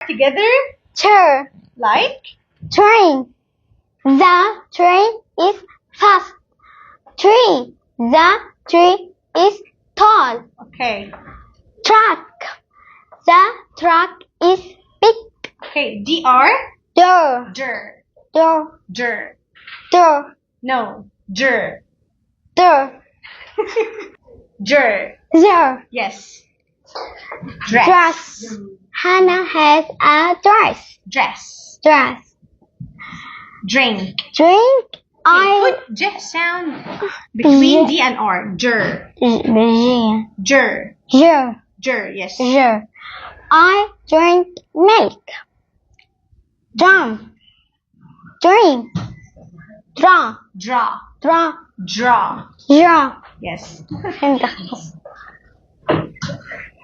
Together, chair, like train. The train is fast. Tree. The tree is tall. okay. Truck. The truck is big. Okay, dr, Door. dir, Door. dir. Door. No, dir, Door. dir. There. Yes. Dress. Dress. Hannah has a dress. Dress. Dress. Drink. Drink. I. Put j sound between d and r. Dir, dir, Je. dir. Yes. Je. I drink milk. Drum. Drink. Draw. Draw, Draw. draw. Draw. Yes.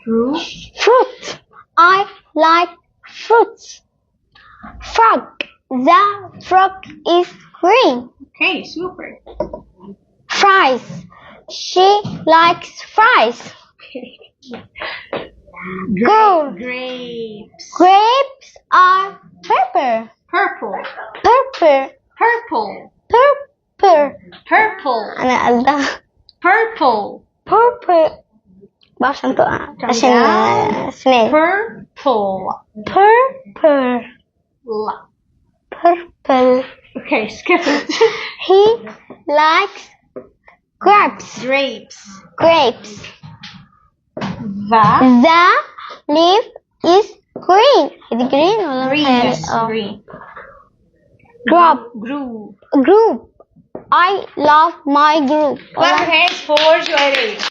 Fruit. Fruit. I like fruits. Frog. The frog is green. Okay, super. Fries. She likes fries. Girl. Grapes. Grapes are purple. Purple. Purple. Purple. Purple. Purple. أنا قصدها Purple. purple. بعرفش أنطقها عشان أسنان. Purple. Purple. Purple. Okay, skip it. He likes grapes. Grapes. Grapes. The The leaf is green. Is green ولا green. متهيألي؟ Yes, green. Group. Group. Group. I love my group. Clap your hands for Joelle.